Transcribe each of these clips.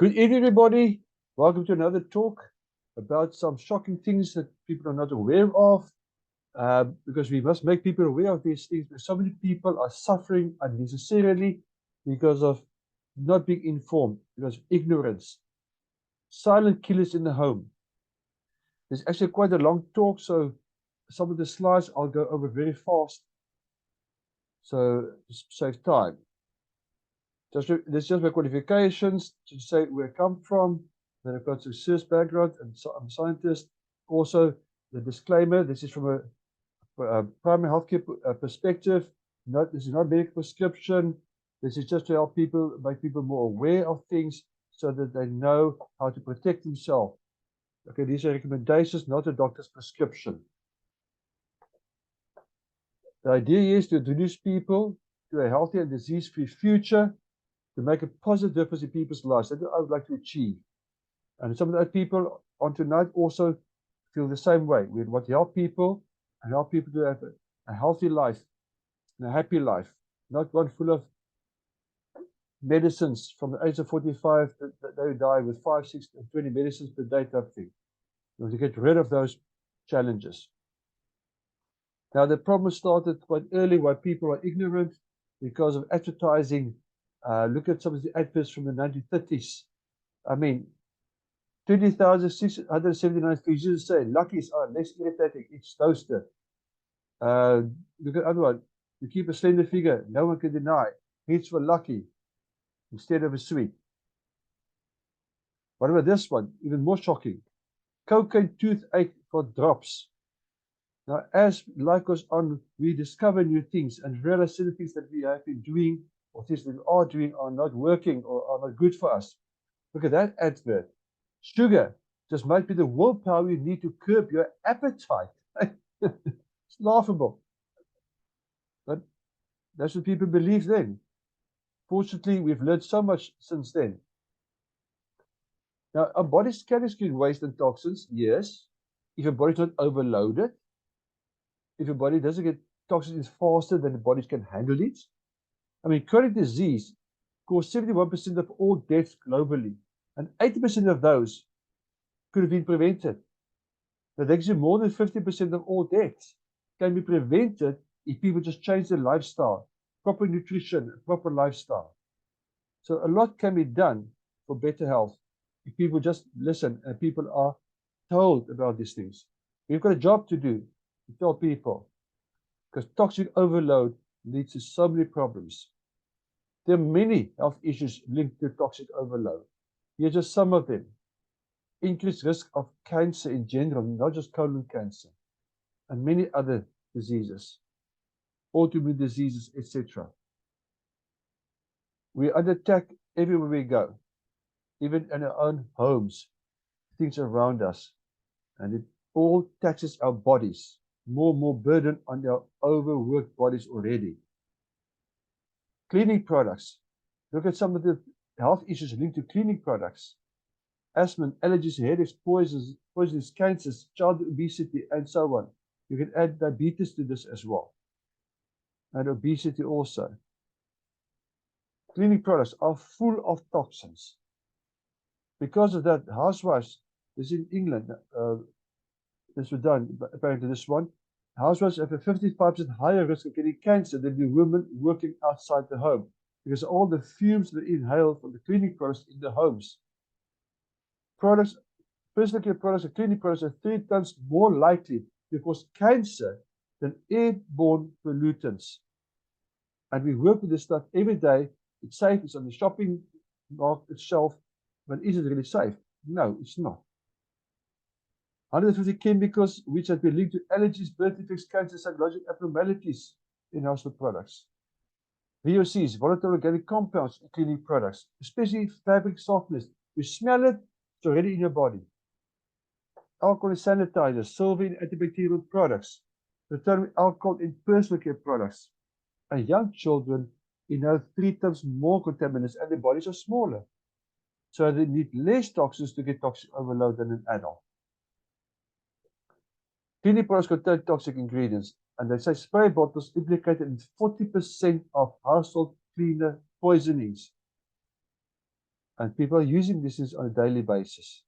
Good evening, everybody. Welcome to another talk about some shocking things that people are not aware of, because we must make people aware of these things. Because so many people are suffering unnecessarily because of not being informed, because of ignorance. Silent killers in the home. There's actually quite a long talk, so some of the slides I'll go over very fast, so just save time. This is just my qualifications to say where I come from. Then I've got a research background, and so I'm a scientist. Also, the disclaimer: this is from a primary healthcare perspective. This is not medical prescription. This is just to help people, make people more aware of things, so that they know how to protect themselves. Okay, these are recommendations, not a doctor's prescription. The idea is to introduce people to a healthy and disease-free future, to make a positive difference in people's lives. That's what I would like to achieve. And some of the people on tonight also feel the same way. We want to help people and help people to have a healthy life and a happy life, not one full of medicines from the age of 45 that they die with 5, 6, 20 medicines per day type thing. We want to get rid of those challenges. Now, the problem started quite early why people are ignorant because of advertising. Look at some of the adverts from the 1930s. I mean, 20,679 physicians say luckies are less irritating each toaster. Look at the other one. You keep a slender figure, no one can deny. Reach for lucky instead of a sweet. What about this one? Even more shocking. Cocaine toothache for drops. Now, as life goes on, we discover new things and realize certain things that we have been doing or things that we are doing are not working or are not good for us. Look at that advert. Sugar just might be the willpower you need to curb your appetite. It's laughable. But that's what people believe then. Fortunately, we've learned so much since then. Now, our bodies can excrete waste and toxins, yes, if your body's not overloaded. If your body doesn't get toxins faster than the body can handle it. I mean, chronic disease causes 71% of all deaths globally, and 80% of those could have been prevented. That actually more than 50% of all deaths can be prevented if people just change their lifestyle, proper nutrition, proper lifestyle. So a lot can be done for better health if people just listen and people are told about these things. We've got a job to do to tell people, because toxic overload leads to so many problems. There are many health issues linked to toxic overload. Here are just some of them. Increased risk of cancer in general, not just colon cancer, and many other diseases, autoimmune diseases, etc. We are under attack everywhere we go, even in our own homes, things around us, and it all taxes our bodies. More and more burden on our overworked bodies already. Cleaning products. Look at some of the health issues linked to cleaning products. Asthma, allergies, headaches, poisons, cancers, child obesity, and so on. You can add diabetes to this as well, and obesity also. Cleaning products are full of toxins. Because of that, housewives, this is in England, this was done, apparently this one, housewives have a 55% higher risk of getting cancer than the women working outside the home, because all the fumes that inhale from the cleaning products in the homes. Personal care products and cleaning products are 3 times more likely to cause cancer than airborne pollutants. And we work with this stuff every day. It's safe, it's on the shopping market shelf, but is it really safe? No, it's not. 150 chemicals which have been linked to allergies, birth defects, cancer, psychological abnormalities in household products. VOCs, volatile organic compounds in cleaning products, especially fabric softeners. You smell it, it's already in your body. Alcohol and sanitizers, silver in antibacterial products, returning alcohol in personal care products. And young children inhale 3 times more contaminants, and their bodies are smaller. So they need less toxins to get toxic overload than an adult. Cleaning products contain toxic ingredients, and they say spray bottles implicated in 40% of household cleaner poisonings. And people are using these things on a daily basis.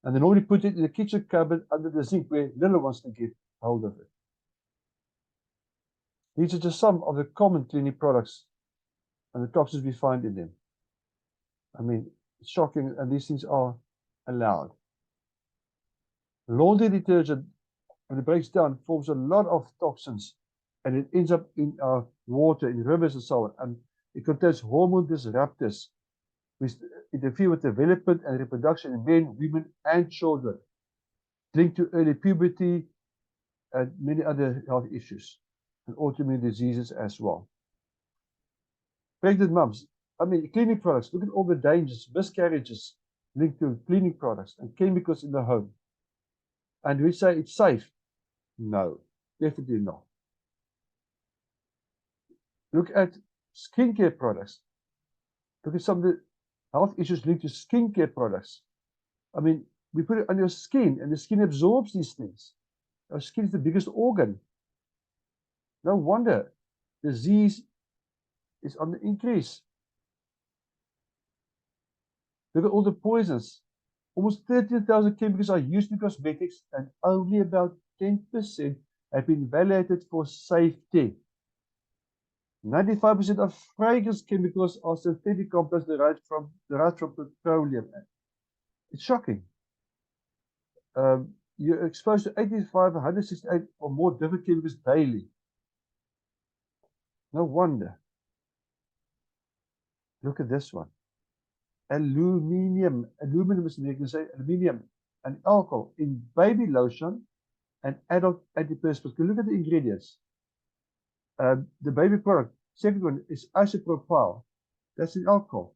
And they normally put it in the kitchen cupboard under the sink where little ones can get hold of it. These are just some of the common cleaning products and the toxins we find in them. I mean, it's shocking, and these things are allowed. Laundry detergent, when it breaks down, forms a lot of toxins, and it ends up in our water, in rivers and so on. And it contains hormone disruptors, which interfere with development and reproduction in men, women, and children, linked to early puberty and many other health issues, and autoimmune diseases as well. Pregnant mums, I mean, cleaning products, look at all the dangers, miscarriages linked to cleaning products and chemicals in the home. And we say it's safe. No, definitely not. Look at skincare products. Look at some of the health issues linked to skincare products. I mean, we put it on your skin, and the skin absorbs these things. Our skin is the biggest organ. No wonder disease is on the increase. Look at all the poisons. Almost 13,000 chemicals are used in cosmetics, and only about 10% have been validated for safety. 95% of fragrance chemicals are synthetic compounds derived from petroleum. It's shocking. You're exposed to 85, 168 or more different chemicals daily. No wonder. Look at this one. Aluminum is you can say aluminum and alcohol in baby lotion and adult antiperspirants. Look at the ingredients. The baby product, second one is isopropyl. That's an alcohol.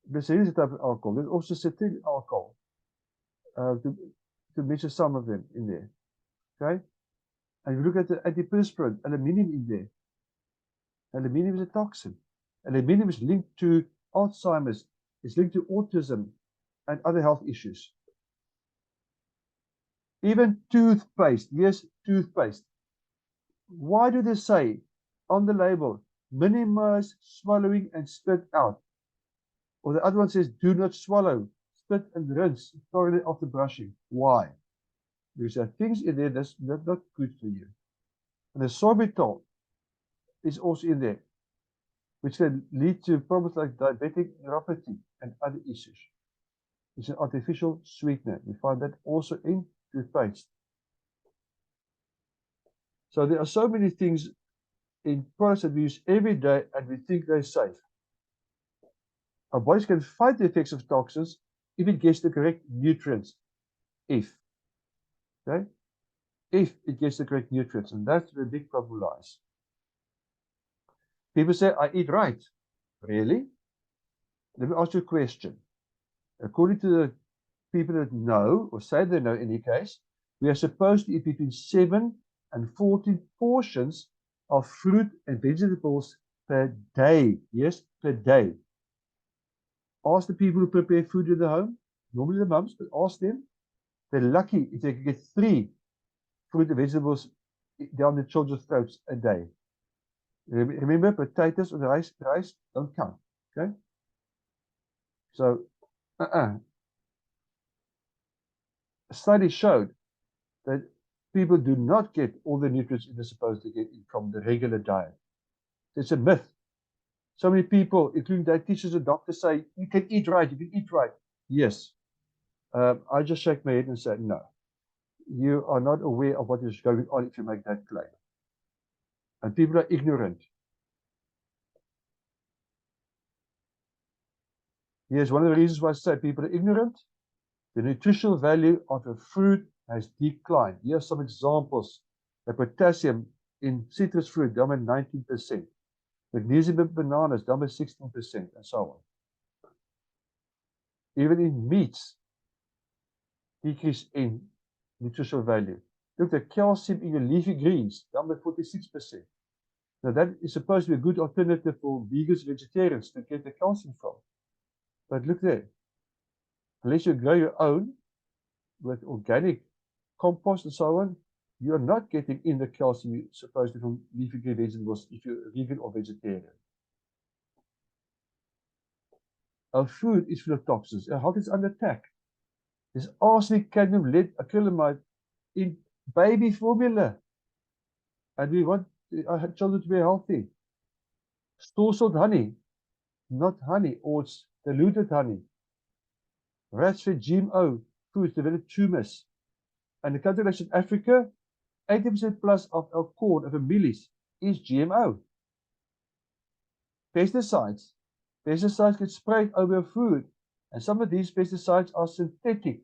There's a type of alcohol. There's also cetyl alcohol. To measure some of them in there. Okay? And you look at the antiperspirant, aluminium in there. Aluminium is a toxin. Aluminium is linked to Alzheimer's, it's linked to autism and other health issues. Even toothpaste, yes, toothpaste. Why do they say on the label, minimize swallowing and spit out? Or the other one says, do not swallow, spit and rinse thoroughly after brushing. Why? Because there are things in there that's not good for you. And the sorbitol is also in there, which can lead to problems like diabetic neuropathy and other issues. It's an artificial sweetener. We find that also in toothpaste. So there are so many things in products that we use every day and we think they're safe. Our bodies can fight the effects of toxins if it gets the correct nutrients. Okay? If it gets the correct nutrients, and that's where the big problem lies. People say, I eat right. Really? Let me ask you a question. According to the people that know, or say they know in any case, we are supposed to eat between 7 and 14 portions of fruit and vegetables per day. Yes, per day. Ask the people who prepare food in the home, normally the mums, but ask them. They're lucky if they can get 3 fruit and vegetables down the children's throats a day. Remember, potatoes and rice don't count. Okay? So, a study showed that people do not get all the nutrients they're supposed to get from the regular diet. It's a myth. So many people, including dietitians and doctors, say, you can eat right, you can eat right. Yes. I just shake my head and say, no. You are not aware of what is going on if you make that claim. And people are ignorant. Here's one of the reasons why I say people are ignorant. The nutritional value of a fruit has declined. Here are some examples. The potassium in citrus fruit, down by 19%. Magnesium in bananas, down by 16%, and so on. Even in meats, decrease in nutritional value. Look at calcium in your leafy greens, down by 46%. Now that is supposed to be a good alternative for vegans and vegetarians to get the calcium from. But look there. Unless you grow your own with organic compost and so on, you're not getting in the calcium you're supposed to from leafy green vegetables if you're vegan or vegetarian. Our food is full of toxins. Our health is under attack. There's arsenic, cadmium, lead, acrylamide in baby formula. And we want our children to be healthy. Store-salt honey, not honey, or it's diluted honey. Rats-fed GMO foods develop tumors. And the country like South Africa, 80% plus of our corn, of our mealies, is GMO. Pesticides. Pesticides get sprayed over food. And some of these pesticides are synthetic.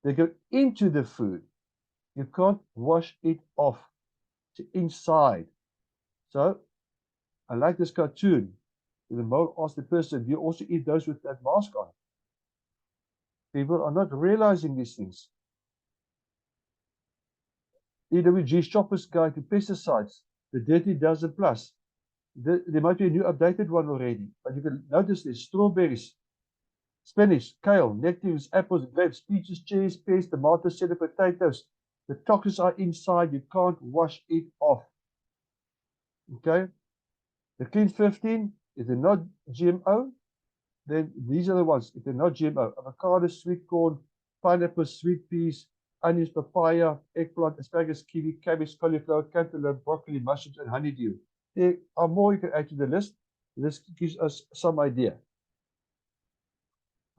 They go into the food. You can't wash it off. It's inside. So, I like this cartoon. The mole asked the person, do you also eat those with that mask on? People are not realizing these things. EWG Shopper's Guide to Pesticides, the Dirty Dozen Plus. There might be a new updated one already, but you can notice there's strawberries, spinach, kale, nectarines, apples, grapes, peaches, cherries, pears, tomatoes, cheddar, potatoes. The toxins are inside. You can't wash it off. Okay? The Clean 15, if they're not GMO, then these are the ones. If they're not GMO, avocado, sweet corn, pineapple, sweet peas, onions, papaya, eggplant, asparagus, kiwi, cabbage, cauliflower, cantaloupe, broccoli, mushrooms, and honeydew. There are more you can add to the list. This gives us some idea.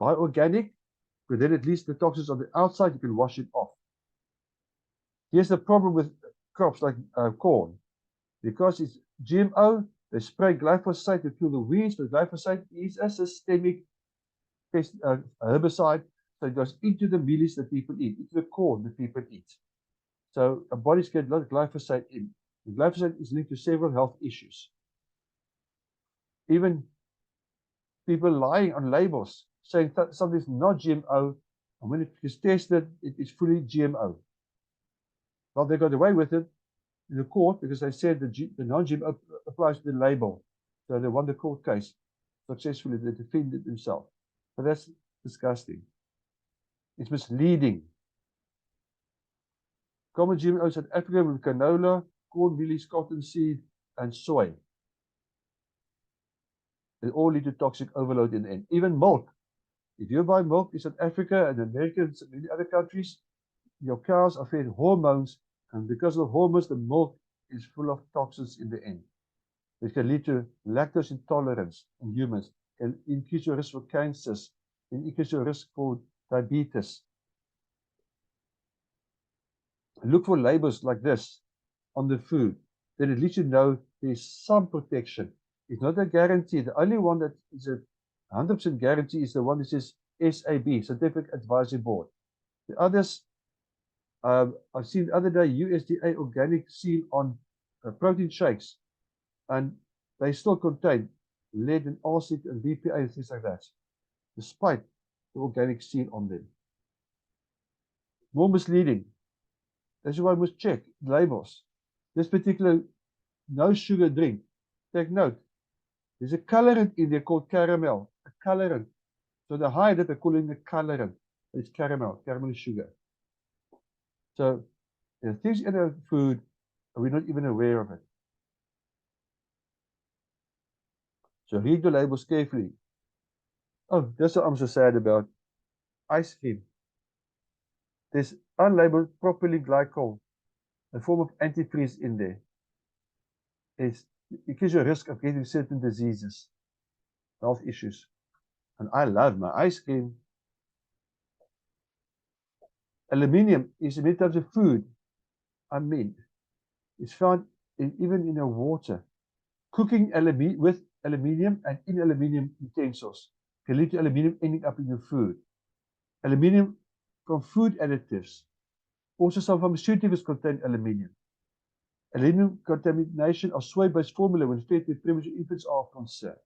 Buy organic, but then at least the toxins on the outside, you can wash it off. Here's the problem with crops like corn. Because it's GMO, they spray glyphosate to kill the weeds, but glyphosate is a systemic herbicide, so it goes into the mealies that people eat, into the corn that people eat. So our bodies get a lot of glyphosate in. And glyphosate is linked to several health issues. Even people lying on labels saying that something's not GMO, and when it is tested, it is fully GMO. Well, they got away with it in the court because they said the non-GMO applies to the label. So they won the court case successfully. They defended themselves. But that's disgusting. It's misleading. Common GMOs in Africa with canola, corn, mealies, cottonseed, and soy. They all lead to toxic overload in the end. Even milk. If you buy milk in South Africa and America and many other countries, your cows are fed hormones, and because of hormones, the milk is full of toxins in the end. It can lead to lactose intolerance in humans, can increase your risk for cancers, can increase your risk for diabetes. Look for labels like this on the food, then at least you know there's some protection. It's not a guarantee. The only one that is a 100% guarantee is the one that says SAB, Scientific Advisory Board. The others, I've seen the other day USDA organic seal on protein shakes, and they still contain lead and arsenic and BPA and things like that, despite the organic seal on them. More misleading. That's why I must check labels. This particular no sugar drink, take note, there's a colorant in there called caramel, a colorant. So the high that they're calling the colorant, it's caramel is sugar. So there are things in our food, and we're not even aware of it. So read the labels carefully. Oh, that's what I'm so sad about. Ice cream. There's unlabeled propylene glycol, a form of antifreeze in there. It gives you a risk of getting certain diseases, health issues. And I love my ice cream. Aluminium is in many types of food. I mean, it's found even in our water. Cooking with aluminium and in aluminium utensils can lead to aluminium ending up in your food. Aluminium from food additives. Also, some pharmaceuticals contain aluminium. Aluminium contamination of soy-based formula when fed to premature infants are concerned.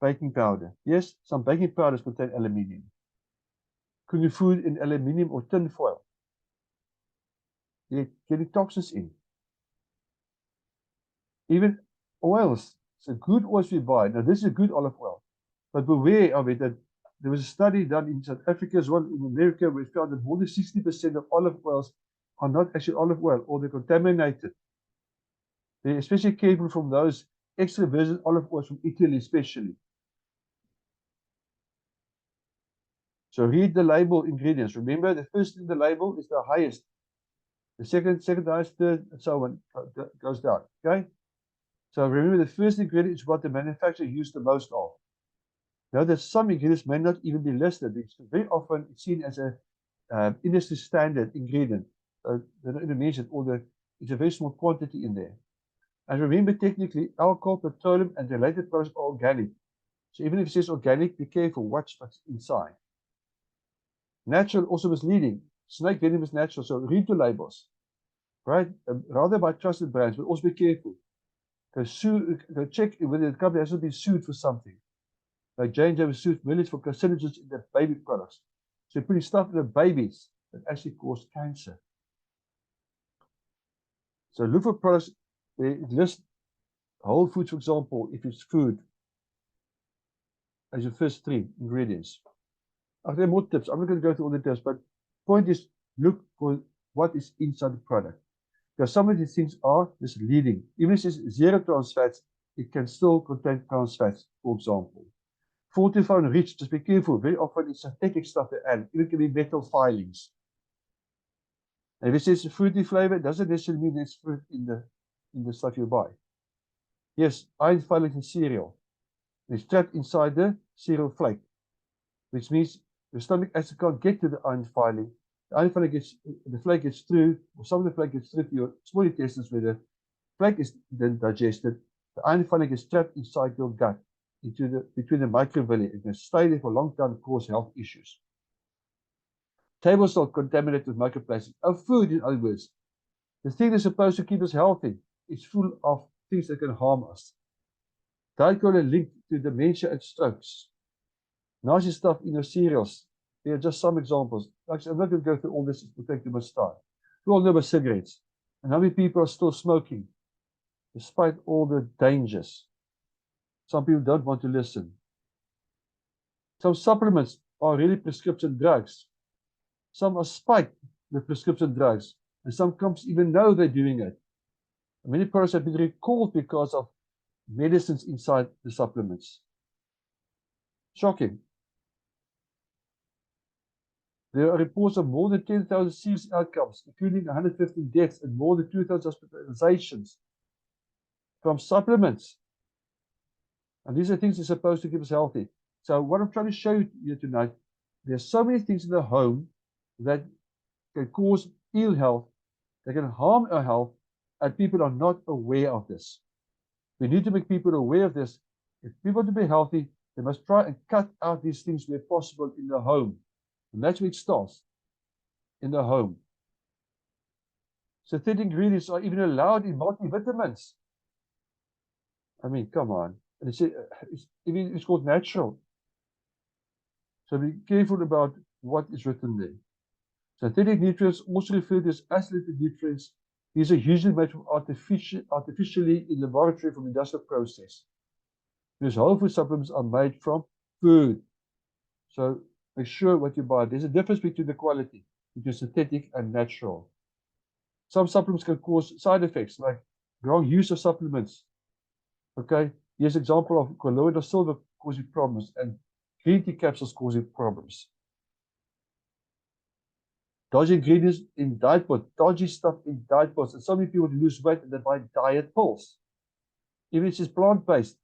Baking powder. Yes, some baking powders contain aluminium. Cooking food in aluminium or tin foil. You're getting toxins in. Even oils. So good oils we buy. Now this is a good olive oil. But beware of it that there was a study done in South Africa as well, in America, where it found that more than 60% of olive oils are not actually olive oil, or they're contaminated. They're especially careful from those extra virgin olive oils from Italy especially. So read the label ingredients. Remember, the first in the label is the highest. The second highest, third, and so on goes down. Okay? So remember, the first ingredient is what the manufacturer used the most of. Now that some ingredients may not even be listed. It's very often seen as a industry standard ingredient. They're not even mentioned, it's a very small quantity in there. And remember, technically, alcohol, petroleum, and related products are organic. So even if it says organic, be careful, watch what's inside. Natural, also misleading. Snake venom is natural, so read the labels. Right? Rather buy trusted brands, but also be careful. Go check whether the company has not been sued for something. Like J&J was sued millions for carcinogens in their baby products. So you're putting stuff in the babies that actually cause cancer. So look for products where it lists whole foods, for example, if it's food, as your first 3 ingredients. There are more tips. I'm not going to go through all the tips, but point is, look for what is inside the product. Because some of these things are misleading. Even if it says 0 trans fats, it can still contain trans fats, for example. Fortified and rich, just be careful. Very often it's synthetic stuff they add. Even can be metal filings. And if it says fruity flavor, it doesn't necessarily mean there's fruit in the stuff you buy. Yes, iron filings in cereal. It's trapped inside the cereal flake, which means the stomach acid can't get to the iron filing. The iron filing the flake gets through, or some of the flake gets through to your small intestines where the flake is then digested. The iron filing gets trapped inside your gut, between the microvilli. It can stay there for a long time and cause health issues. Table salt contaminated with microplastics. Our food, in other words, the thing that's supposed to keep us healthy, is full of things that can harm us. Diet cola linked to dementia and strokes. Nasty stuff in your cereals. There are just some examples. Actually, I'm not going to go through all this, it will take too much time. We all know about cigarettes. And how many people are still smoking, despite all the dangers? Some people don't want to listen. Some supplements are really prescription drugs. Some are spiked with prescription drugs. And some companies even know they're doing it. And many products have been recalled because of medicines inside the supplements. Shocking. There are reports of more than 10,000 serious outcomes, including 115 deaths and more than 2,000 hospitalizations from supplements. And these are things that are supposed to keep us healthy. So what I'm trying to show you tonight, there are so many things in the home that can cause ill health, that can harm our health, and people are not aware of this. We need to make people aware of this. If people want to be healthy, they must try and cut out these things where possible in the home. And that's where it starts, in the home. Synthetic ingredients are even allowed in multivitamins. I mean, come on. And it's called natural. So be careful about what is written there. Synthetic nutrients, also referred to as acylated nutrients, these are usually made from artificially in laboratory from industrial process. Because whole food supplements are made from food. So make sure what you buy. There's a difference between the quality, between synthetic and natural. Some supplements can cause side effects, like wrong use of supplements. Okay, here's an example of colloidal silver causing problems and green tea capsules causing problems. Dodgy ingredients in diet pills, dodgy stuff in diet pills. And so many people lose weight and they buy diet pills. Even if it's plant-based,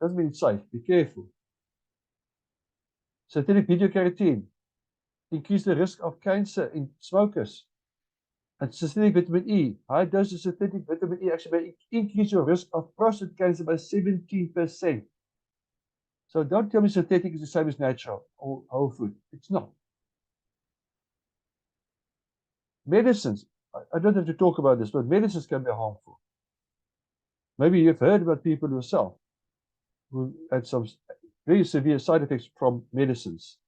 doesn't mean it's safe. Be careful. Synthetic beta-carotene increase the risk of cancer in smokers. And synthetic vitamin E, high doses of synthetic vitamin E actually may increase your risk of prostate cancer by 17%. So don't tell me synthetic is the same as natural or whole food. It's not. Medicines, I don't have to talk about this, but medicines can be harmful. Maybe you've heard about people yourself who had some very severe side effects from medicines.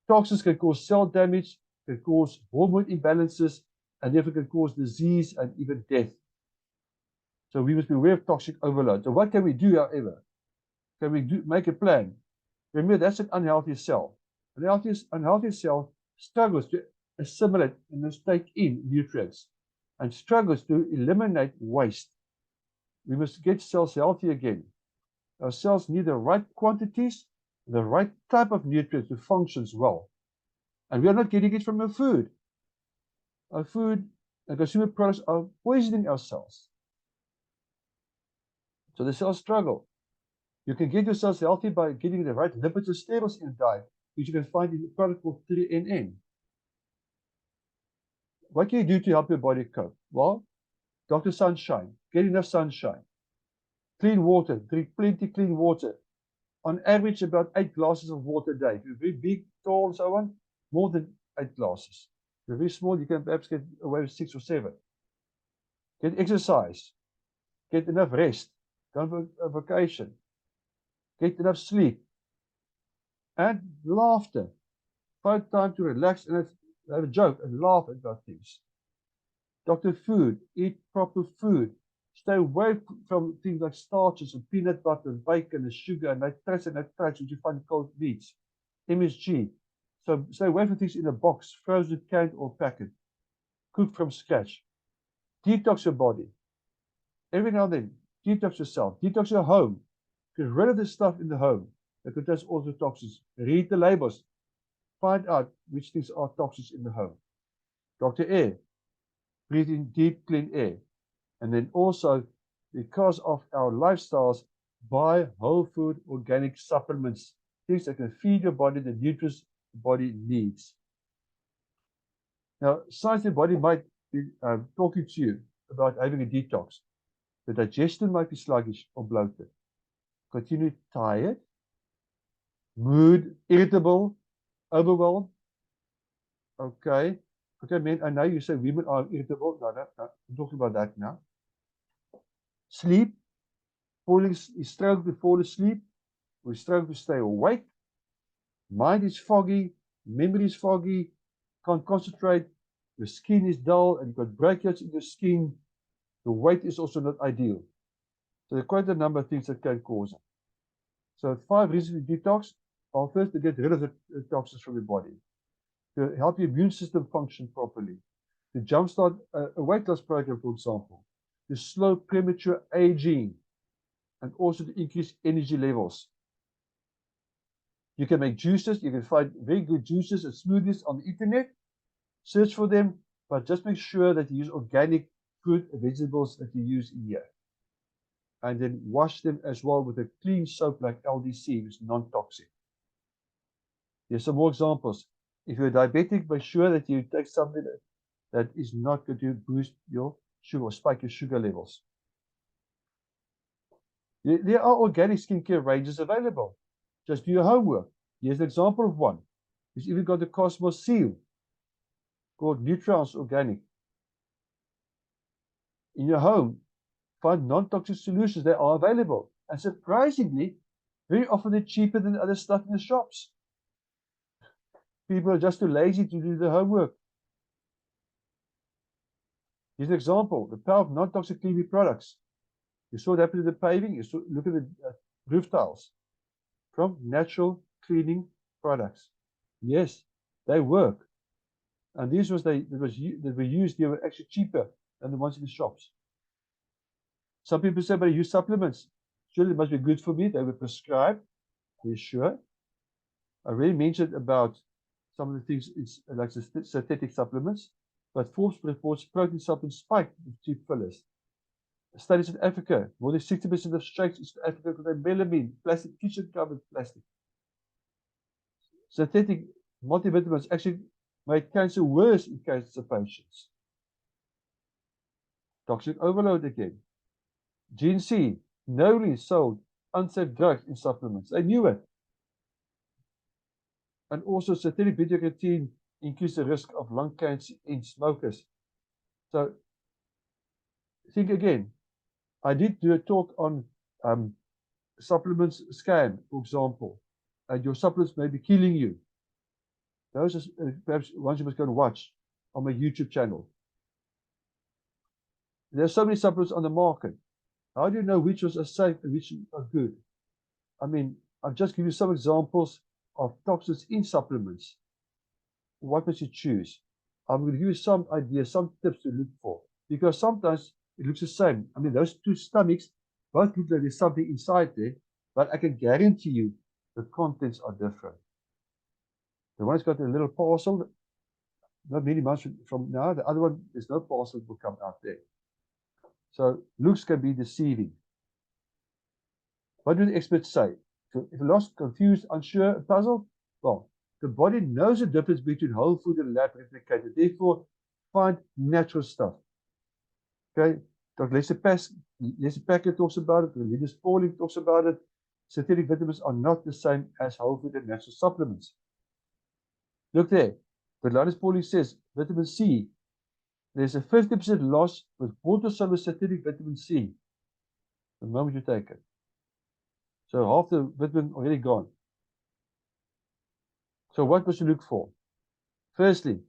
Toxins can cause cell damage, can cause hormone imbalances, and therefore can cause disease and even death. So we must be aware of toxic overload. So what can we do, however? Can we make a plan? Remember, that's an unhealthy cell. An unhealthy cell struggles to assimilate and take in nutrients and struggles to eliminate waste. We must get cells healthy again. Our cells need the right quantities the right type of nutrient to functions well. And we are not getting it from our food. Our food and consumer products are poisoning our cells. So the cells struggle. You can get your cells healthy by getting the right lipids and sterols in diet, which you can find in a product called 3NN. What can you do to help your body cope? Well, Dr. Sunshine, get enough sunshine. Clean water, drink plenty clean water. On average, about 8 glasses of water a day. If you're very big, tall, and so on, more than 8 glasses. If you're very small, you can perhaps get away with 6 or 7. Get exercise. Get enough rest. Go on a vacation. Get enough sleep. And laughter. Find time to relax and have a joke and laugh about things. Dr. Food. Eat proper food. Stay away from things like starches and peanut butter and bacon and sugar and nitrates which you find in cold meats. MSG. So stay away from things in a box, frozen, canned, or packaged. Cook from scratch. Detox your body. Every now and then, detox yourself. Detox your home. Get rid of the stuff in the home that contains all the toxins. Read the labels. Find out which things are toxins in the home. Dr. Air. Breathe in deep, clean air. And then also, because of our lifestyles, buy whole food organic supplements, things that can feed your body the nutrients the body needs. Now, science and body might be talking to you about having a detox. The digestion might be sluggish or bloated. Continue tired, mood, irritable, overwhelmed. Okay, men, I know you say women are irritable. No, I'm talking about that now. Sleep, you struggle to fall asleep, we struggle to stay awake. Mind is foggy, memory is foggy, can't concentrate, your skin is dull, and you've got breakouts in your skin. The weight is also not ideal. So there are quite a number of things that can cause it. So 5 reasons to detox are first to get rid of the toxins from your body, to help your immune system function properly, to jumpstart a weight loss program, for example, to slow premature aging, and also to increase energy levels. You can make juices. You can find very good juices and smoothies on the internet. Search for them, but just make sure that you use organic fruit and vegetables that you use in here. And then wash them as well with a clean soap like LDC, which is non-toxic. Here's some more examples. If you're diabetic, make sure that you take something that is not going to boost your sugar or spike your sugar levels. There are organic skincare ranges available. Just do your homework. Here's an example of one. It's even got the Cosmos seal called Nutrients Organic. In your home, find non-toxic solutions that are available. And surprisingly, very often they're cheaper than other stuff in the shops. People are just too lazy to do the homework. Here's an example, the power of non-toxic cleaning products. You saw it happen to the paving. You saw, look at the roof tiles from natural cleaning products. Yes, they work. And these that were used, they were actually cheaper than the ones in the shops. Some people say, but I use supplements. Surely it must be good for me. They were prescribed. Are you sure? I already mentioned about some of the things, it's like synthetic supplements, but Forbes reports protein supplements spiked with cheap fillers. Studies in Africa, more than 60% of shakes in Africa contain melamine, plastic, kitchen-covered plastic. Synthetic multivitamins actually made cancer worse in cancer patients. Toxic overload again. GNC knowingly sold unsafe drugs in supplements. They knew it. And also synthetic beta-carotene increased the risk of lung cancer in smokers. So think again. I did do a talk on supplements scam, for example, and your supplements may be killing you. Those are perhaps ones you must go and watch on my YouTube channel. There are so many supplements on the market. How do you know which ones are safe and which are good? I mean, I've just given you some examples of toxins in supplements. What must you choose? I'm going to give you some ideas, some tips to look for, because sometimes it looks the same. I mean, those two stomachs both look like there's something inside there, but I can guarantee you the contents are different. The one's got a little parcel, not many months from now. The other one, there's no parcel that will come out there. So looks can be deceiving. What do the experts say? So if you're lost, confused, unsure, puzzled, well, the body knows the difference between whole food and lab replicated. Therefore, find natural stuff. Okay, Dr. Lisa Packard talks about it, Linus Pauling talks about it. Synthetic vitamins are not the same as whole food and natural supplements. Look there. But Linus Pauling says vitamin C, there's a 50% loss with water-soluble synthetic vitamin C the moment you take it. So half the vitamin already gone. So what must you look for? Firstly,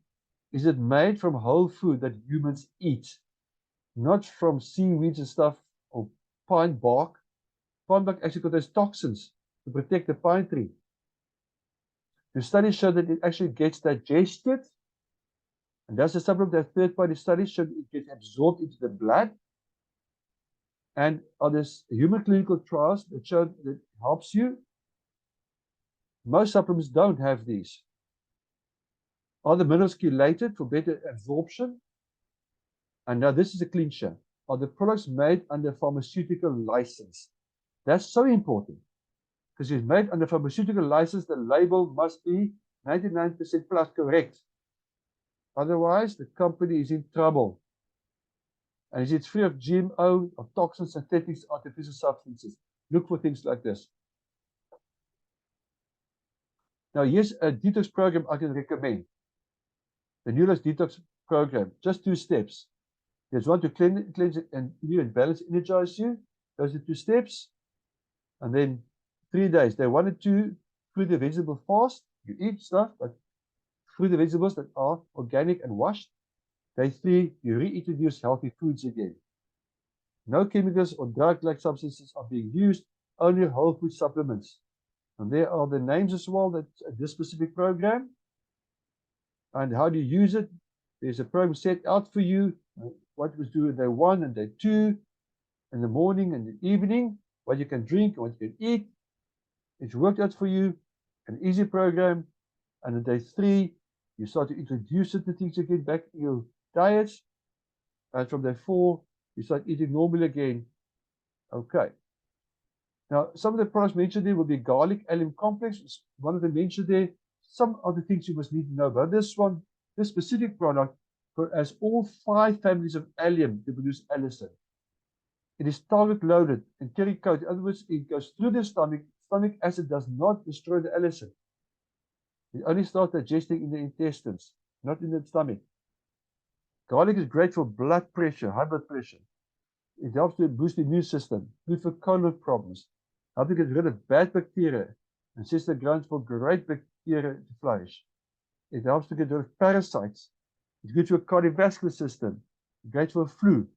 is it made from whole food that humans eat? Not from seaweeds and stuff or pine bark. Pine bark actually contains toxins to protect the pine tree. The studies show that it actually gets digested, and that's a supplement that third-party studies show it gets absorbed into the blood. And others, human clinical trials that show that it helps you. Most supplements don't have these. Are the minerals chelated for better absorption? And now this is a clincher. Are the products made under pharmaceutical license? That's so important. Because if it's made under pharmaceutical license, the label must be 99% plus correct. Otherwise, the company is in trouble. And is it free of GMO, of toxins, synthetics, artificial substances? Look for things like this. Now, here's a detox program I can recommend. The Honnours detox program, just 2 steps. There's one to cleanse and you and balance, energize you. Those are 2 steps. And then 3 days. Day 1 and 2, fruit and vegetable fast. You eat stuff, but fruit and vegetables that are organic and washed. Day 3, you reintroduce healthy foods again. No chemicals or drug-like substances are being used, only whole food supplements. And there are the names as well, that this specific program. And how do you use it? There's a program set out for you, what was do day 1 and day 2, in the morning and the evening, what you can drink, what you can eat. It's worked out for you, an easy program. And on day 3, you start to introduce certain things again back in your diets. And from day 4, you start eating normally again. Okay. Now, some of the products mentioned there will be garlic allium complex. One of them mentioned there. Some of the things you must need to know about this one. This specific product has all 5 families of allium to produce allicin. It is target loaded and carry coat. In other words, it goes through the stomach. Stomach acid does not destroy the allicin. It only starts digesting in the intestines, not in the stomach. Garlic is great for blood pressure, high blood pressure. It helps to boost the immune system, good for colon problems, helps to get rid of bad bacteria, and sets the ground for great bacteria to flourish. It helps to get rid of parasites. It's good for the cardiovascular system, great for flu,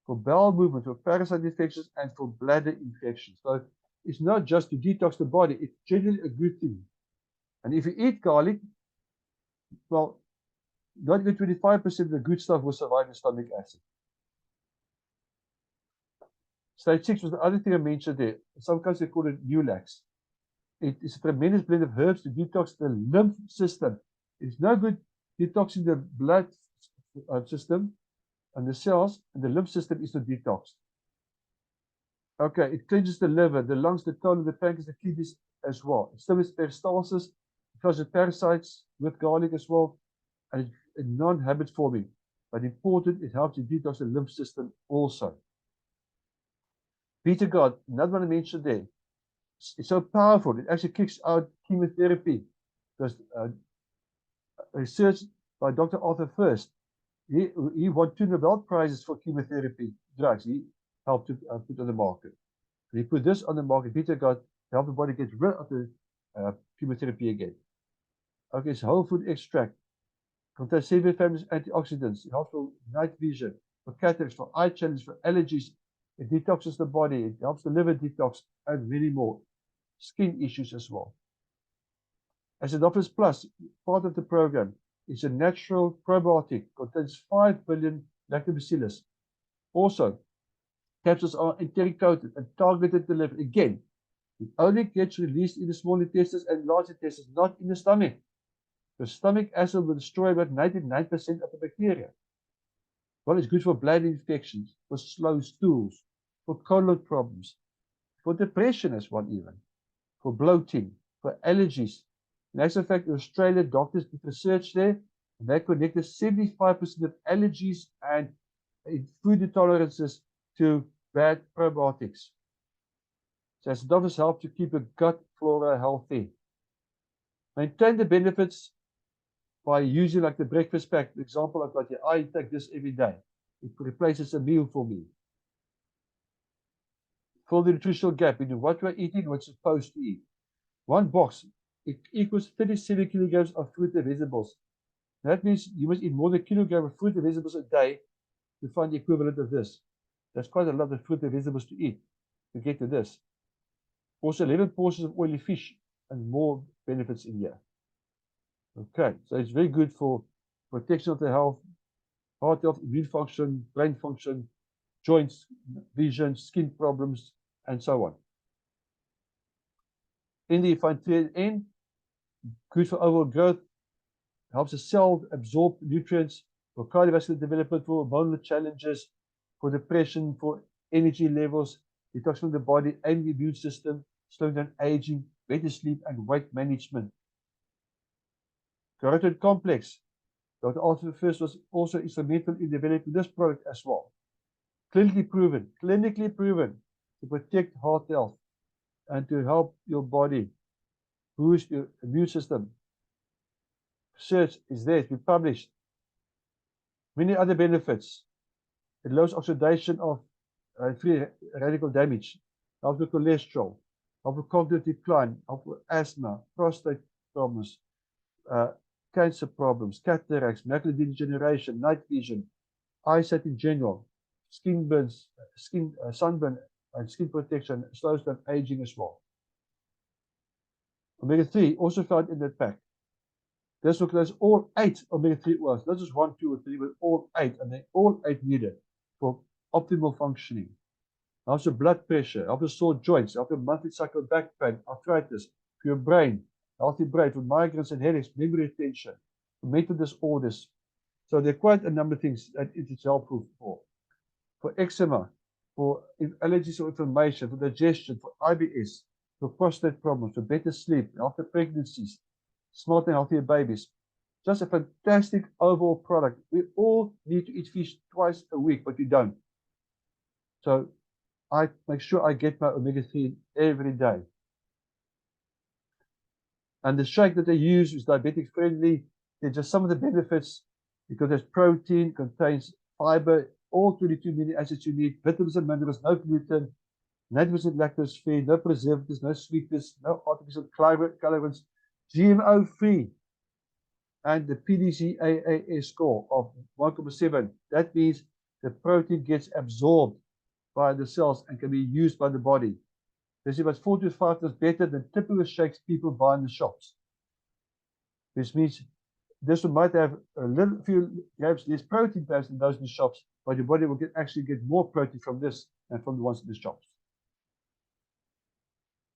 for bowel movement, for parasite infections, and for bladder infections. So it's not just to detox the body, it's generally a good thing. And if you eat garlic, well, not even 25% of the good stuff will survive in stomach acid. Stage 6 was the other thing I mentioned there. In some cases, they call it Nulax. It is a tremendous blend of herbs to detox the lymph system. It's no good detoxing the blood system and the cells, and the lymph system is not detoxed. Okay, it cleanses the liver, the lungs, the colon, the pancreas, the kidneys as well. It stimulates peristalsis, it causes parasites with garlic as well, and it's a non-habit forming. But important, it helps you detox the lymph system also. Beta God, another one I mentioned there. It's so powerful, it actually kicks out chemotherapy. Because research by Dr. Arthur First, he won 2 Nobel Prizes for chemotherapy drugs. He helped to put on the market. And he put this on the market, Beta God, to help the body get rid of the chemotherapy again. Okay, it's whole food extract. Contains 7 families of antioxidants. It helps for night vision, for cataracts, for eye challenges, for allergies. It detoxes the body. It helps the liver detox, and many more. Skin issues as well. Acidophilus Plus, part of the program, is a natural probiotic. Contains 5 billion lactobacillus. Also, capsules are enteric coated and targeted to the liver. Again, It only gets released in the small intestines and large intestines, not in the stomach. The stomach acid will destroy about 99% of the bacteria. Well, it's good for bladder infections, for slow stools, for colon problems, for depression as well even, for bloating, for allergies. In actual fact, in Australia, doctors did research there, and they connected 75% of allergies and food intolerances to bad probiotics. So as doctors help to keep the gut flora healthy. Maintain the benefits by using like the breakfast pack. For example, I've got here, I take this every day. It replaces a meal for me. Fill the nutritional gap into what we're eating and what's supposed to eat. One box, it equals 37 kilograms of fruit and vegetables. That means you must eat more than a kilogram of fruit and vegetables a day to find the equivalent of this. That's quite a lot of fruit and vegetables to eat to get to this. Also 11 portions of oily fish and more benefits in here. Okay, so it's very good for protection of the health, heart health, immune function, brain function, joints, vision, skin problems, and so on. In the fine end, good for overall growth, helps the cell absorb nutrients, for cardiovascular development, for hormonal challenges, for depression, for energy levels, detoxing the body and the immune system, slowing down aging, better sleep, and weight management. Carotid complex. Dr. Arthur First was also instrumental in developing this product as well. Clinically proven to protect heart health and to help your body boost your immune system. Research is there, it's been published. Many other benefits. It lowers oxidation of free radical damage, helps with cholesterol, helps with cognitive decline, helps with asthma, prostate problems, cancer problems, cataracts, macular degeneration, night vision, eyesight in general, skin burns, sunburn, and skin protection, slows down aging as well. Omega-3 also found in that pack. This will close all 8 omega-3 oils, not just 1, 2, or 3, but all 8, and they all 8 needed for optimal functioning. Helps with blood pressure, helps with sore joints, helps with monthly cycle back pain, arthritis, for your brain, healthy brain, for migraines and headaches, memory retention, for mental disorders. So there are quite a number of things that it is helpful for. For eczema, for allergies or inflammation, for digestion, for IBS, for prostate problems, for better sleep, after pregnancies, smart and healthier babies. Just a fantastic overall product. We all need to eat fish twice a week, but we don't. So I make sure I get my omega-3 every day. And the shake that they use is diabetic friendly. There's just some of the benefits because there's protein, contains fiber, all 22 amino acids you need, vitamins and minerals, no gluten, 90% lactose free, no preservatives, no sweetness, no artificial colorants, GMO free, and the PDCAAS score of 1.7. That means the protein gets absorbed by the cells and can be used by the body. This is about 4 to 5 times better than typical shakes people buy in the shops. This means this one might have a few grams less protein perhaps than those in the shops, but your body will actually get more protein from this than from the ones in the shops.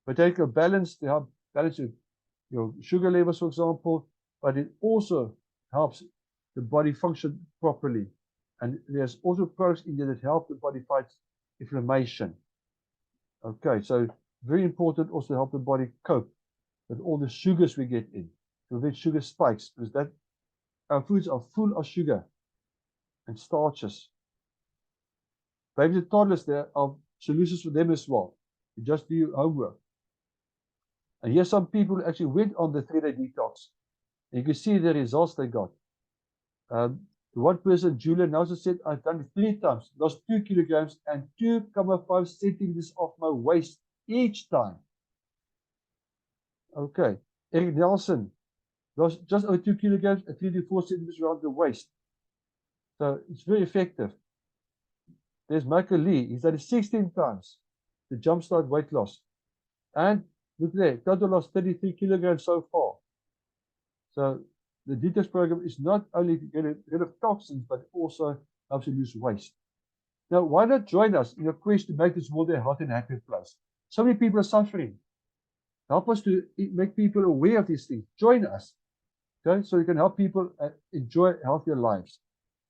Botanical balance to help balance your sugar levels, for example, but it also helps the body function properly. And there's also products in there that help the body fight inflammation. Okay, so very important also to help the body cope with all the sugars we get in, to prevent sugar spikes, because that our foods are full of sugar and starches. Babies and toddlers, there are solutions for them as well. You just do your homework. And here's some people who actually went on the 3-day detox. And you can see the results they got. The one person, Julia, now said, I've done it 3 times, lost 2 kilograms and 2.5 centimeters off my waist each time. Okay. Eric Nelson lost just over 2 kilograms and 3 to 4 centimeters around the waist. So it's very effective. There's Michael Lee. He's done it 16 times to jumpstart weight loss. And look there, total lost 33 kilograms so far. So the detox program is not only to get rid of toxins, but also helps you lose waste. Now, why not join us in your quest to make this world a healthy and happy place? So many people are suffering. help us to make people aware of these things. Join us, okay? So you can help people enjoy healthier lives.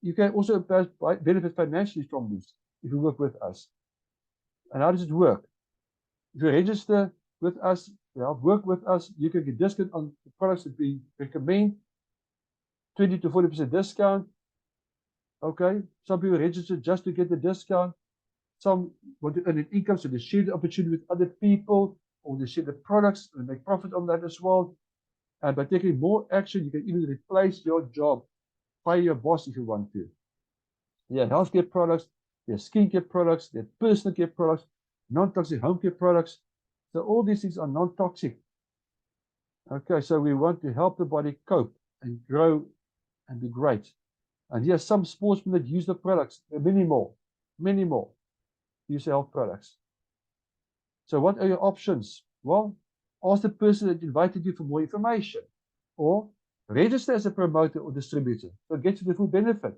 You can also benefit financially from this if you work with us. And how does it work? If you register with us, work with us, you can get discount on the products that we recommend, 20 to 40% discount. Okay, some people register just to get the discount. Some want to earn an income, so they share the opportunity with other people, or they share the products and make profit on that as well. And by taking more action, you can even replace your job, fire your boss if you want to. There are healthcare products, there are skincare products, there are personal care products, non-toxic home care products. So all these things are non-toxic. Okay, so we want to help the body cope and grow and be great. And yes, some sportsmen that use the products, there are many more use health products. So what are your options? Well, ask the person that invited you for more information, or register as a promoter or distributor, so get to the full benefit.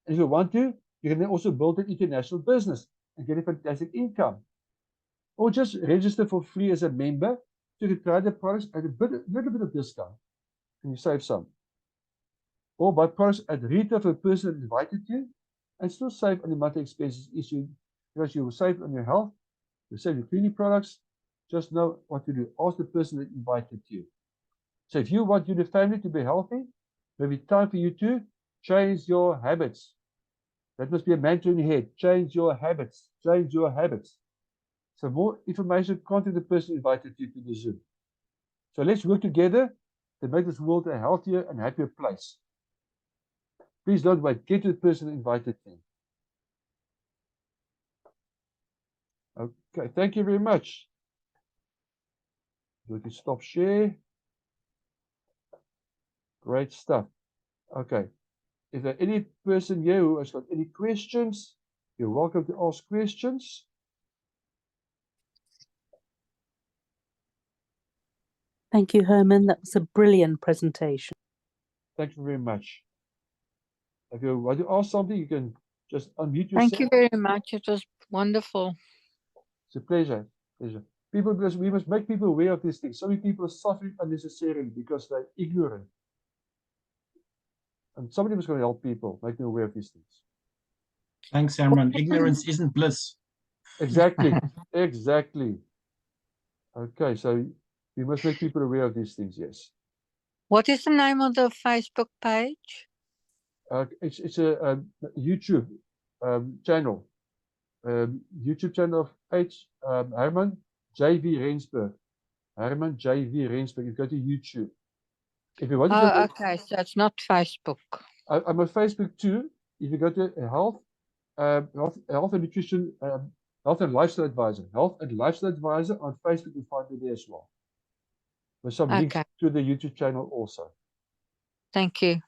And if you want to, you can then also build an international business and get a fantastic income. Or just register for free as a member so you can try the products at a little bit of discount and you save some. Or buy products at retail for a person that invited you and still save on the monthly expenses issue, because you will save on your health, you save your cleaning products. Just know what to do. Ask the person that invited you. So if you want your family to be healthy, maybe time for you to change your habits. That must be a mantra in your head. Change your habits. Change your habits. So more information, contact the person who invited you to the Zoom. So let's work together to make this world a healthier and happier place. Please don't wait. Get to the person who invited you. Okay, thank you very much. We can stop share. Great stuff. Okay. If there any person here who has got any questions, you're welcome to ask questions. Thank you, Herman. That was a brilliant presentation. Thank you very much. If you want to ask something, you can just unmute yourself. Thank you very much. It was wonderful. It's a pleasure. People, because we must make people aware of these things. So many people are suffering unnecessarily because they're ignorant. And somebody was going to help people, make them aware of these things. Thanks, Herman. Ignorance isn't bliss. Exactly. Exactly. Okay, so we must make people aware of these things, yes. What is the name of the Facebook page? It's a YouTube channel. YouTube channel of Herman J.V. Rensburg. Herman J.V. Rensburg. You go to YouTube. If you want to go Okay, so it's not Facebook. I'm on Facebook too. If you go to health and nutrition, health and lifestyle advisor. Health and lifestyle advisor on Facebook, you find me there as well. With some links to the YouTube channel also. Thank you.